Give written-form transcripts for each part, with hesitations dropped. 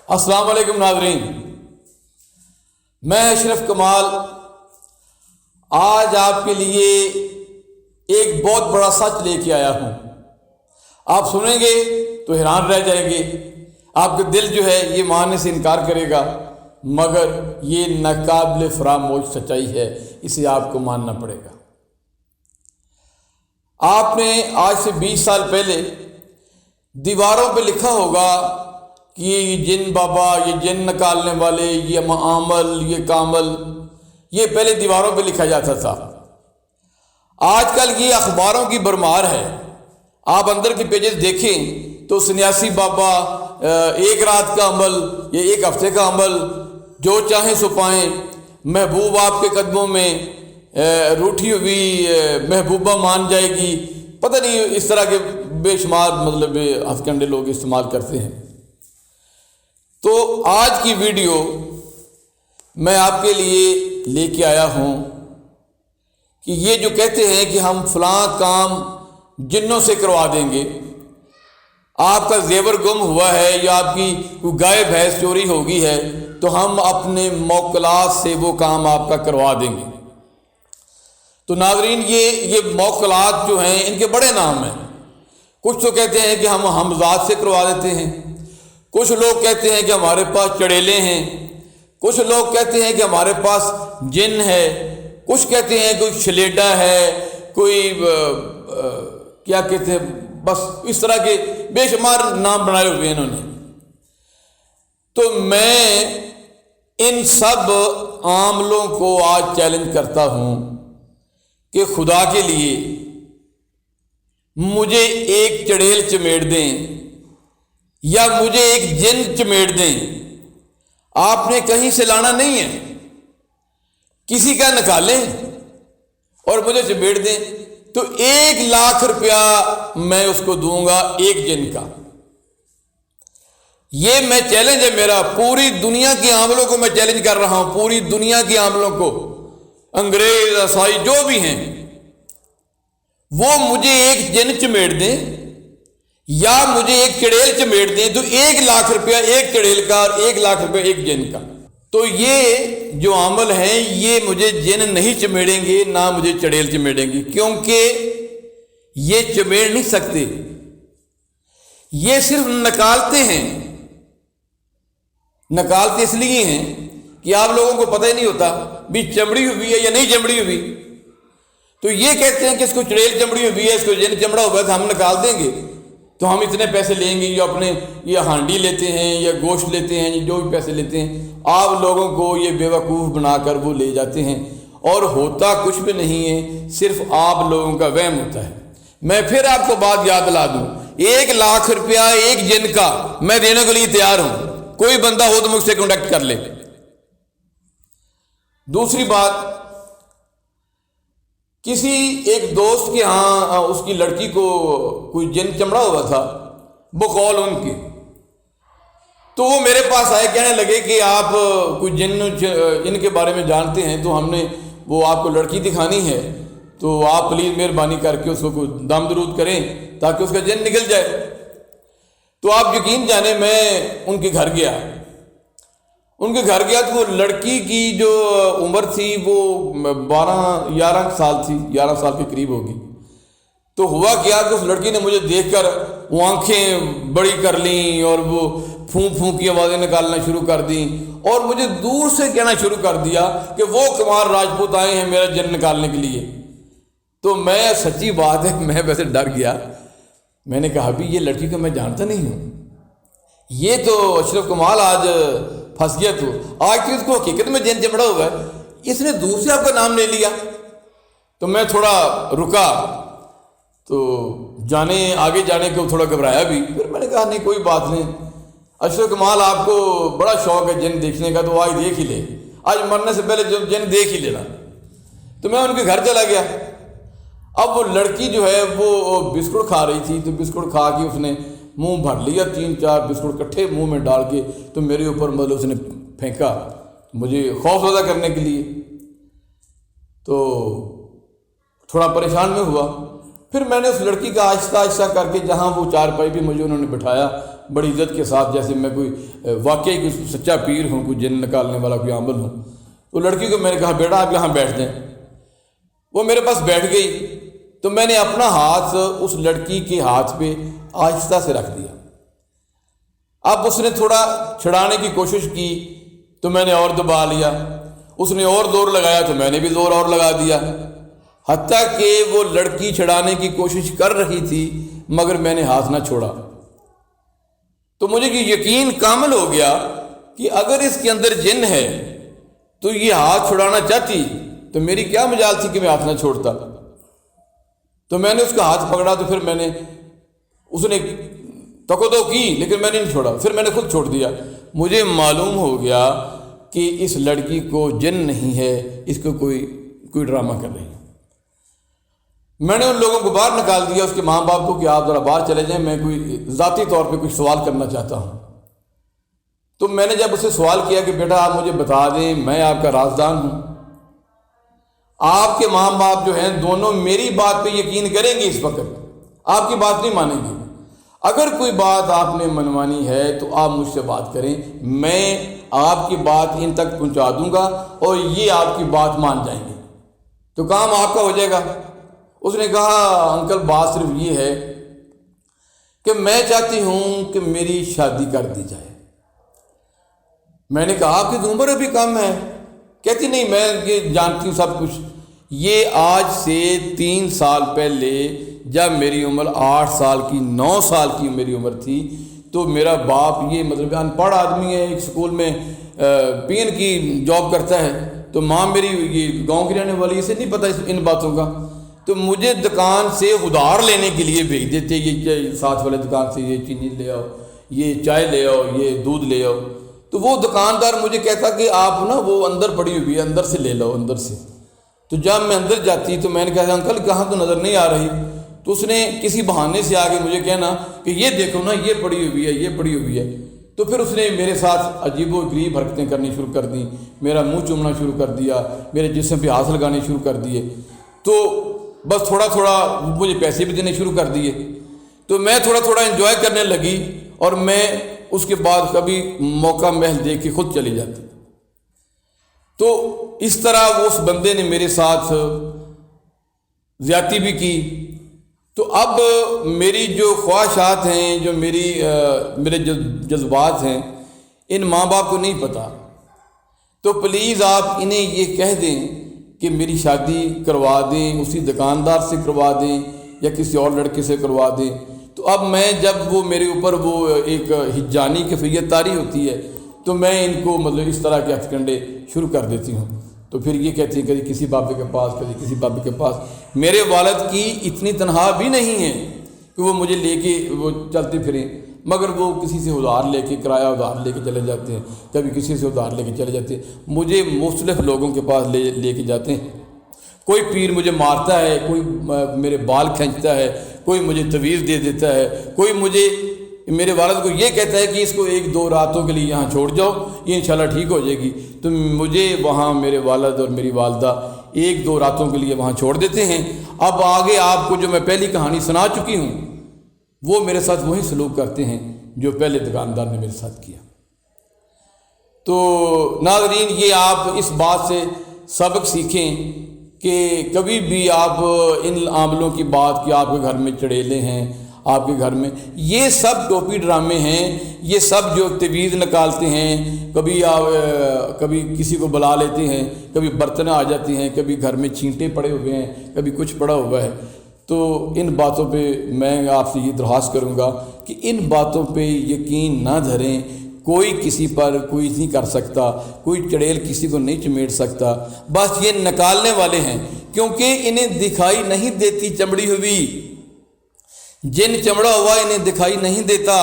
السلام علیکم ناظرین، میں اشرف کمال آج آپ کے لیے ایک بہت بڑا سچ لے کے آیا ہوں۔ آپ سنیں گے تو حیران رہ جائیں گے، آپ کا دل جو ہے یہ ماننے سے انکار کرے گا، مگر یہ ناقابل فراموش سچائی ہے، اسے آپ کو ماننا پڑے گا۔ آپ نے آج سے 20 سال پہلے دیواروں پہ لکھا ہوگا کہ یہ جن بابا، یہ جن نکالنے والے، یہ معامل، یہ کامل، یہ پہلے دیواروں پہ لکھا جاتا تھا۔ آج کل یہ اخباروں کی بھرمار ہے۔ آپ اندر کے پیجز دیکھیں تو سنیاسی بابا، ایک رات کا عمل یا ایک ہفتے کا عمل، جو چاہیں سو پائیں، محبوب آپ کے قدموں میں، روٹھی ہوئی محبوبہ مان جائے گی، پتہ نہیں اس طرح کے بے شمار مطلب ہتھ کنڈے لوگ استعمال کرتے ہیں۔ تو آج کی ویڈیو میں آپ کے لیے لے کے آیا ہوں کہ یہ جو کہتے ہیں کہ ہم فلاں کام جنوں سے کروا دیں گے، آپ کا زیور گم ہوا ہے یا آپ کی کوئی گائے بھینس چوری ہو گئی ہے تو ہم اپنے موکلات سے وہ کام آپ کا کروا دیں گے۔ تو ناظرین، یہ موکلات جو ہیں ان کے بڑے نام ہیں۔ کچھ تو کہتے ہیں کہ ہم حمزات سے کروا دیتے ہیں، کچھ لوگ کہتے ہیں کہ ہمارے پاس چڑیلے ہیں، کچھ لوگ کہتے ہیں کہ ہمارے پاس جن ہے، کچھ کہتے ہیں کوئی شلیڈا ہے، کوئی کیا کہتے ہیں، بس اس طرح کے بے شمار نام بنائے ہوئے ہیں انہوں نے۔ تو میں ان سب عاملوں کو آج چیلنج کرتا ہوں کہ خدا کے لیے مجھے ایک چڑیل چمیڑ دیں یا مجھے ایک جن چمیڑ دیں، آپ نے کہیں سے لانا نہیں ہے، کسی کا نکالیں اور مجھے چمیڑ دیں تو 1,00,000 روپیہ میں اس کو دوں گا ایک جن کا۔ یہ میں چیلنج ہے میرا، پوری دنیا کے عاملوں کو میں چیلنج کر رہا ہوں، پوری دنیا کے عاملوں کو، انگریز، عیسائی، جو بھی ہیں، وہ مجھے ایک جن چمیڑ دیں یا مجھے ایک چڑیل چمیڑ دیں تو 1,00,000 روپیہ ایک چڑیل کا اور 1,00,000 روپیہ ایک جن کا۔ تو یہ جو عمل ہیں یہ مجھے جن نہیں چمیڑیں گے، نہ مجھے چڑیل چمیڑیں گے، کیونکہ یہ چمیڑ نہیں سکتے، یہ صرف نکالتے ہیں۔ نکالتے اس لیے ہیں کہ آپ لوگوں کو پتہ ہی نہیں ہوتا بھی چمڑی ہوئی ہے یا نہیں چمڑی ہوئی، تو یہ کہتے ہیں کہ اس کو چڑیل چمڑی ہوئی ہے، اس کو جن چمڑا ہوا ہے تو ہم نکال دیں گے، تو ہم اتنے پیسے لیں گے، یا اپنے یہ ہانڈی لیتے ہیں یا گوشت لیتے ہیں، جو بھی پیسے لیتے ہیں، آپ لوگوں کو یہ بے وقوف بنا کر وہ لے جاتے ہیں، اور ہوتا کچھ بھی نہیں ہے، صرف آپ لوگوں کا وہم ہوتا ہے۔ میں پھر آپ کو بات یاد دلا دوں، 1,00,000 روپیہ ایک جن کا میں دینے کے لیے تیار ہوں، کوئی بندہ ہو تو مجھ سے کانٹیکٹ کر لے۔ دوسری بات، کسی ایک دوست کے ہاں اس کی لڑکی کو کوئی جن چمڑا ہوا تھا بقول ان کے، تو وہ میرے پاس آئے، کہنے لگے کہ آپ کوئی جن ان کے بارے میں جانتے ہیں، تو ہم نے وہ آپ کو لڑکی دکھانی ہے، تو آپ پلیز مہربانی کر کے اس کو کوئی دم درود کریں تاکہ اس کا جن نکل جائے۔ تو آپ یقین جانیں، میں ان کے گھر گیا، تو وہ لڑکی کی جو عمر تھی وہ 11 سال تھی، 11 سال کے قریب ہوگی۔ تو ہوا کیا کہ اس لڑکی نے مجھے دیکھ کر وہ آنکھیں بڑی کر لیں اور وہ پھونک پھونک کی آوازیں نکالنا شروع کر دیں، اور مجھے دور سے کہنا شروع کر دیا کہ وہ کمار راجپوت آئے ہیں میرا جن نکالنے کے لیے۔ تو میں، سچی بات ہے، میں ویسے ڈر گیا، میں نے کہا بھی یہ لڑکی کو میں جانتا نہیں ہوں، یہ تو اشرف کمال آج پھنس گیا، تو آج تو اس کو حقیقت میں جن چمڑا ہوا ہے، اس نے دور سے آپ کا نام لے لیا۔ تو میں تھوڑا رکا، تو آگے جانے کو تھوڑا گھبرایا بھی، پھر میں نے کہا نہیں کوئی بات نہیں، اشرف کمال آپ کو بڑا شوق ہے جن دیکھنے کا، تو آج دیکھ ہی لے، آج مرنے سے پہلے جن دیکھ ہی لینا۔ تو میں ان کے گھر چلا گیا۔ اب وہ لڑکی جو ہے وہ بسکٹ کھا رہی تھی، تو بسکٹ کھا کے اس نے منہ بھر لیا، 3-4 بسکٹ کٹھے منہ میں ڈال کے، تو میرے اوپر مطلب اس نے پھینکا مجھے خوف زدہ کرنے کے لیے۔ تو تھوڑا پریشان میں ہوا، پھر میں نے اس لڑکی کا آہستہ آہستہ کر کے جہاں وہ چارپائی پہ مجھے انہوں نے بٹھایا بڑی عزت کے ساتھ، جیسے میں کوئی واقعی کوئی سچا پیر ہوں، کوئی جن نکالنے والا کوئی عامل ہوں، تو لڑکی کو میں نے کہا بیٹا آپ یہاں بیٹھ جائیں۔ وہ میرے پاس بیٹھ گئی تو میں نے اپنا ہاتھ اس لڑکی کے ہاتھ پہ آہستہ سے رکھ دیا۔ اب اس نے تھوڑا چھڑانے کی کوشش کی تو میں نے اور دبا لیا، اس نے اور زور لگایا تو میں نے بھی زور اور لگا دیا، حتیٰ کہ وہ لڑکی چھڑانے کی کوشش کر رہی تھی مگر میں نے ہاتھ نہ چھوڑا۔ تو مجھے یہ یقین کامل ہو گیا کہ اگر اس کے اندر جن ہے تو یہ ہاتھ چھڑانا چاہتی تو میری کیا مجال تھی کہ میں ہاتھ نہ چھوڑتا۔ تو میں نے اس کا ہاتھ پکڑا تو پھر میں نے، اس نے تکو کی لیکن میں نے نہیں چھوڑا، پھر میں نے خود چھوڑ دیا۔ مجھے معلوم ہو گیا کہ اس لڑکی کو جن نہیں ہے، اس کو کوئی ڈرامہ کر رہی ہے۔ میں نے ان لوگوں کو باہر نکال دیا، اس کے ماں باپ کو، کہ آپ ذرا باہر چلے جائیں، میں کوئی ذاتی طور پہ کچھ سوال کرنا چاہتا ہوں۔ تو میں نے جب اسے سوال کیا کہ بیٹا آپ مجھے بتا دیں، میں آپ کا رازدان ہوں، آپ کے ماں باپ جو ہیں دونوں میری بات پہ یقین کریں گے، اس وقت آپ کی بات نہیں مانیں گے، اگر کوئی بات آپ نے منوانی ہے تو آپ مجھ سے بات کریں، میں آپ کی بات ان تک پہنچا دوں گا اور یہ آپ کی بات مان جائیں گے تو کام آپ کا ہو جائے گا۔ اس نے کہا انکل بات صرف یہ ہے کہ میں چاہتی ہوں کہ میری شادی کر دی جائے۔ میں نے کہا آپ کی عمر ابھی کم ہے۔ کہتی نہیں میں یہ جانتی ہوں سب کچھ۔ یہ آج سے 3 سال پہلے جب میری عمر 8 سال کی 9 سال کی میری عمر تھی تو میرا باپ یہ مطلب ان پڑھ آدمی ہے، ایک سکول میں پی این کی جاب کرتا ہے، تو ماں میری یہ گاؤں کی رہنے والی، اسے نہیں پتہ ان باتوں کا، تو مجھے دکان سے ادھار لینے کے لیے بھیج دیتے، یہ ساتھ والے دکان سے یہ چینی لے آؤ، یہ چائے لے آؤ، یہ دودھ لے آؤ۔ تو وہ دکاندار مجھے کہتا کہ آپ نا وہ اندر پڑی ہوئی ہے، اندر سے لے لو، اندر سے۔ تو جب میں اندر جاتی تو میں نے کہا انکل کہاں تو نظر نہیں آ رہی، تو اس نے کسی بہانے سے آگے مجھے کہنا کہ یہ دیکھو نا یہ پڑی ہوئی ہے، یہ پڑی ہوئی ہے۔ تو پھر اس نے میرے ساتھ عجیب و غریب حرکتیں کرنی شروع کر دیں، میرا منہ چومنا شروع کر دیا، میرے جسم پہ ہاتھ لگانے شروع کر دیے، تو بس تھوڑا تھوڑا مجھے پیسے بھی دینے شروع کر دیے، تو میں تھوڑا تھوڑا انجوائے کرنے لگی، اور میں اس کے بعد کبھی موقع محل دیکھ کے خود چلی جاتی۔ تو اس طرح وہ اس بندے نے میرے ساتھ زیادتی بھی کی۔ تو اب میری جو خواہشات ہیں، جو میرے جذبات ہیں، ان ماں باپ کو نہیں پتہ، تو پلیز آپ انہیں یہ کہہ دیں کہ میری شادی کروا دیں، اسی دکاندار سے کروا دیں یا کسی اور لڑکے سے کروا دیں۔ تو اب میں جب وہ میرے اوپر وہ ایک ہجانی کیفیت طاری ہوتی ہے تو میں ان کو مطلب اس طرح کے ہتھ کنڈے شروع کر دیتی ہوں۔ تو پھر یہ کہتی ہیں کبھی کسی بابے کے پاس، کبھی کسی بابے کے پاس۔ میرے والد کی اتنی تنہا بھی نہیں ہے کہ وہ مجھے لے کے وہ چلتے پھریں، مگر وہ کسی سے ادھار لے کے، کرایہ ادھار لے کے چلے جاتے ہیں، کبھی کسی سے ادھار لے کے چلے جاتے ہیں، مجھے مختلف لوگوں کے پاس لے کے جاتے ہیں۔ کوئی پیر مجھے مارتا ہے، کوئی میرے بال کھینچتا ہے، کوئی مجھے تویز دے دیتا ہے، کوئی مجھے میرے والد کو یہ کہتا ہے کہ اس کو 1-2 راتوں کے لیے یہاں چھوڑ جاؤ، یہ انشاءاللہ ٹھیک ہو جائے گی۔ تو مجھے وہاں میرے والد اور میری والدہ 1-2 راتوں کے لیے وہاں چھوڑ دیتے ہیں۔ اب آگے آپ کو جو میں پہلی کہانی سنا چکی ہوں، وہ میرے ساتھ وہی سلوک کرتے ہیں جو پہلے دکاندار نے میرے ساتھ کیا۔ تو ناظرین، یہ آپ اس بات سے سبق سیکھیں کہ کبھی بھی آپ ان عاملوں کی بات کہ آپ کے گھر میں چڑیلے ہیں، آپ کے گھر میں، یہ سب ٹوپی ڈرامے ہیں، یہ سب جو تویز نکالتے ہیں، کبھی کسی کو بلا لیتے ہیں، کبھی برتن آ جاتی ہیں، کبھی گھر میں چھینٹے پڑے ہوئے ہیں، کبھی کچھ پڑا ہوا ہے۔ تو ان باتوں پہ میں آپ سے یہ درخواست کروں گا کہ ان باتوں پہ یقین نہ دھریں۔ کوئی کسی پر کوئی نہیں کر سکتا، کوئی چڑیل کسی کو نہیں چمیٹ سکتا، بس یہ نکالنے والے ہیں، کیونکہ انہیں دکھائی نہیں دیتی چمڑی ہوئی، جن چمڑا ہوا انہیں دکھائی نہیں دیتا۔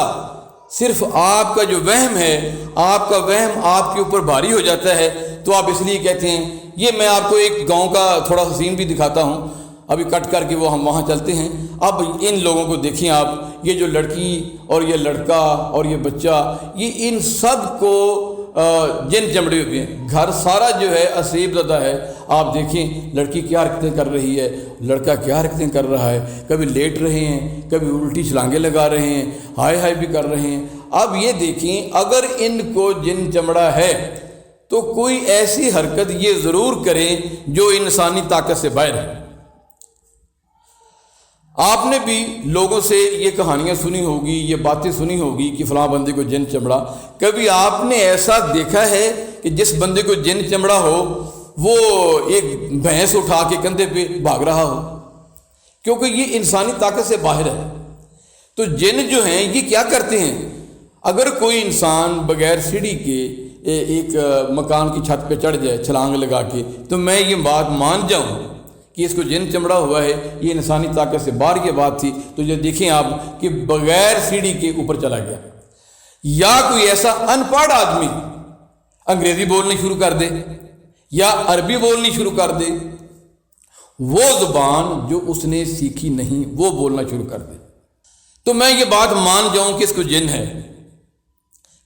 صرف آپ کا جو وہم ہے، آپ کا وہم آپ کے اوپر بھاری ہو جاتا ہے، تو آپ اس لیے کہتے ہیں۔ یہ میں آپ کو ایک گاؤں کا تھوڑا سا سین بھی دکھاتا ہوں، ابھی کٹ کر کے وہ ہم وہاں چلتے ہیں۔ اب ان لوگوں کو دیکھیں آپ، یہ جو لڑکی اور یہ لڑکا اور یہ بچہ، یہ ان سب کو جن چمڑی ہوتی ہیں. گھر سارا جو ہے اسیب زدہ ہے. آپ دیکھیں لڑکی کیا حرکتیں کر رہی ہے, لڑکا کیا حرکتیں کر رہا ہے, کبھی لیٹ رہے ہیں, کبھی الٹی چھلانگیں لگا رہے ہیں, ہائے ہائے بھی کر رہے ہیں. اب یہ دیکھیں اگر ان کو جن چمڑا ہے تو کوئی ایسی حرکت یہ ضرور کریں جو انسانی طاقت سے باہر ہے. آپ نے بھی لوگوں سے یہ کہانیاں سنی ہوگی, یہ باتیں سنی ہوگی کہ فلاں بندے کو جن چمڑا. کبھی آپ نے ایسا دیکھا ہے کہ جس بندے کو جن چمڑا ہو وہ ایک بھینس اٹھا کے کندھے پہ بھاگ رہا ہو؟ کیونکہ یہ انسانی طاقت سے باہر ہے. تو جن جو ہیں یہ کیا کرتے ہیں؟ اگر کوئی انسان بغیر سیڑھی کے ایک مکان کی چھت پہ چڑھ جائے چھلانگ لگا کے, تو میں یہ بات مان جاؤں کہ اس کو جن چمڑا ہوا ہے, یہ انسانی طاقت سے باہر کی بات تھی. تو یہ دیکھیں آپ کہ بغیر سیڑھی کے اوپر چلا گیا. یا کوئی ایسا ان پڑھ آدمی انگریزی بولنی شروع کر دے یا عربی بولنی شروع کر دے, وہ زبان جو اس نے سیکھی نہیں وہ بولنا شروع کر دے, تو میں یہ بات مان جاؤں کہ اس کو جن ہے.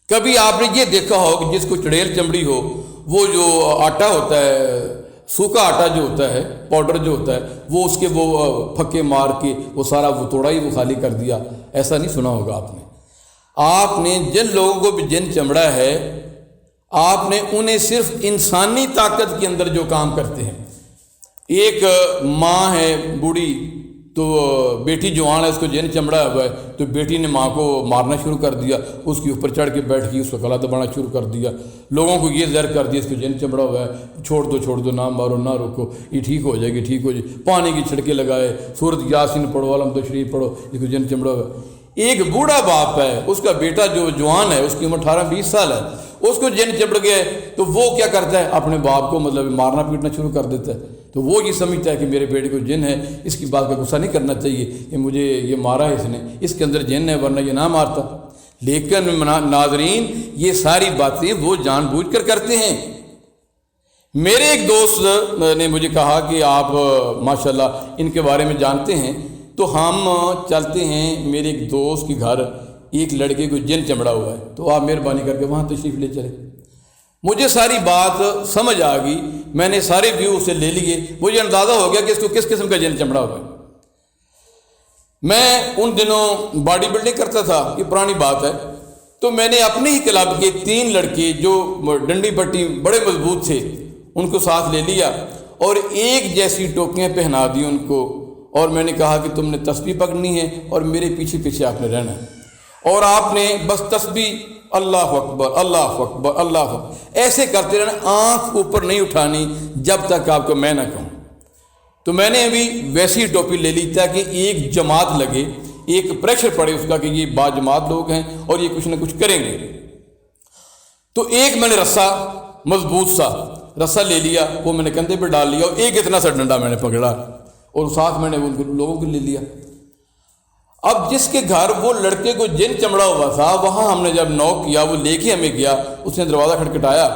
کبھی آپ نے یہ دیکھا ہو کہ جس کو چڑیل چمڑی ہو, وہ جو آٹا ہوتا ہے, سوکھا آٹا جو ہوتا ہے, پاؤڈر جو ہوتا ہے, وہ اس کے وہ پھکے مار کے وہ سارا وہ توڑا ہی وہ خالی کر دیا. ایسا نہیں سنا ہوگا آپ نے. آپ نے جن لوگوں کو بھی جن چمڑا ہے, آپ نے انہیں صرف انسانی طاقت کے اندر جو کام کرتے ہیں. ایک ماں ہے بوڑھی, تو بیٹی جوان ہے, اس کو جن چمڑا ہوا ہے, تو بیٹی نے ماں کو مارنا شروع کر دیا, اس کے اوپر چڑھ کے بیٹھ گئی, اس کو گلا دبانا شروع کر دیا, لوگوں کو یہ زہر کر دیا اس کو جن چمڑا ہوا ہے, چھوڑ دو نہ مارو نہ روکو, یہ ٹھیک ہو جائے گی ٹھیک ہو جائے گی. پانی کی چھڑکے لگائے, سورۃ یاسین پڑھو, علم تشریف پڑھو, اس کو جن چمڑا ہوا ہے. ایک بوڑھا باپ ہے, اس کا بیٹا جو جوان ہے, اس کی عمر 18-20 سال ہے, اس کو جن چمڑ گیا ہے, تو وہ کیا کرتا ہے اپنے باپ کو مطلب مارنا پیٹنا شروع کر دیتا ہے. تو وہ یہ سمجھتا ہے کہ میرے بیٹے کو جن ہے, اس کی بات کا غصہ نہیں کرنا چاہیے کہ مجھے یہ مارا ہے اس نے, اس کے اندر جن ہے ورنہ یہ نہ مارتا. لیکن ناظرین یہ ساری باتیں وہ جان بوجھ کر کرتے ہیں. میرے ایک دوست نے مجھے کہا کہ آپ ماشاءاللہ ان کے بارے میں جانتے ہیں, تو ہم چلتے ہیں میرے ایک دوست کے گھر, ایک لڑکے کو جن چمڑا ہوا ہے, تو آپ مہربانی کر کے وہاں تشریف لے چلیں. مجھے ساری بات سمجھ آ گئی, میں نے سارے ویو اسے لے لیے, مجھے اندازہ ہو گیا کہ اس کو کس قسم کا جن چمڑا ہوا ہے. میں ان دنوں باڈی بلڈنگ کرتا تھا, یہ پرانی بات ہے, تو میں نے اپنے ہی کلب کے 3 لڑکے جو ڈنڈی پٹی بڑے مضبوط تھے ان کو ساتھ لے لیا اور ایک جیسی ٹوپیاں پہنا دی ان کو, اور میں نے کہا کہ تم نے تسبیح پکڑنی ہے اور میرے پیچھے پیچھے آپ نے رہنا ہے, اور آپ نے بس تسبیح اللہ اکبر اللہ اکبر اللہ اکبر ایسے کرتے رہنا, آنکھ اوپر نہیں اٹھانی جب تک آپ کو میں نہ کہوں. تو میں نے ابھی ویسی ٹوپی لے لی تاکہ ایک جماعت لگے, ایک پریشر پڑے اس کا کہ یہ با جماعت لوگ ہیں اور یہ کچھ نہ کچھ کریں گے. تو ایک میں نے رسا مضبوط سا رسا لے لیا, وہ میں نے کندھے پہ ڈال لیا, اور ایک اتنا سا ڈنڈا میں نے پکڑا اور ساتھ میں نے ان لوگوں کو لے لیا. اب جس کے گھر وہ لڑکے کو جن چمڑا ہوا تھا, وہاں ہم نے جب نوک کیا, وہ لے کے ہمیں گیا, اس نے دروازہ کھٹکھٹایا,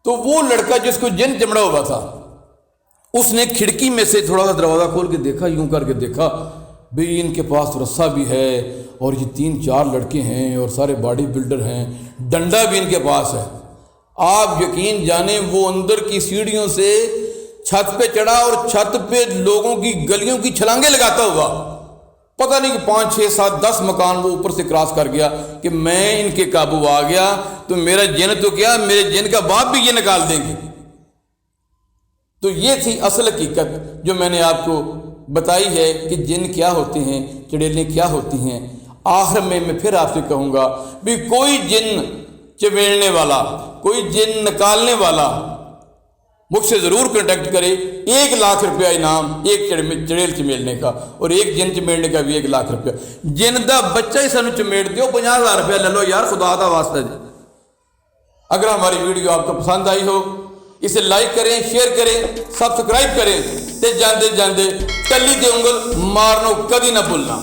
تو وہ لڑکا جس کو جن چمڑا ہوا تھا اس نے کھڑکی میں سے تھوڑا سا دروازہ کھول کے دیکھا, یوں کر کے دیکھا بھئی ان کے پاس رسا بھی ہے اور یہ 3-4 لڑکے ہیں اور سارے باڈی بلڈر ہیں, ڈنڈا بھی ان کے پاس ہے. آپ یقین جانیں وہ اندر کی سیڑھیوں سے چھت پہ چڑھا اور چھت پہ لوگوں کی گلیوں کی چھلانگیں لگاتا ہوا, پتہ نہیں کہ 5-6-7-10 مکان وہ اوپر سے کراس کر گیا کہ میں ان کے قابو آ گیا, تو میرا جن تو کیا میرے جن کا باپ بھی یہ نکال دیں گے. تو یہ تھی اصل حقیقت جو میں نے آپ کو بتائی ہے کہ جن کیا ہوتے ہیں, چڑیلیں کیا ہوتی ہیں. آخر میں پھر آپ سے کہوں گا بھی کوئی جن چمیڑنے والا, کوئی جن نکالنے والا مجھ سے ضرور کنٹیکٹ کرے. 1 لاکھ روپیہ انعام ایک چڑیل چمیڑنے کا, اور ایک جن چمیڑنے کا بھی 1 لاکھ روپیہ. جن دا بچہ ہی سانو چمیڑ دیو 50,000 روپیہ لے لو یار, خدا دا واسطہ جی. اگر ہماری ویڈیو آپ کو پسند آئی ہو اسے لائک کریں, شیئر کریں, سبسکرائب کریں, تے جاندے جاندے ٹلی دے انگل مارنو کدی نہ بھولنا.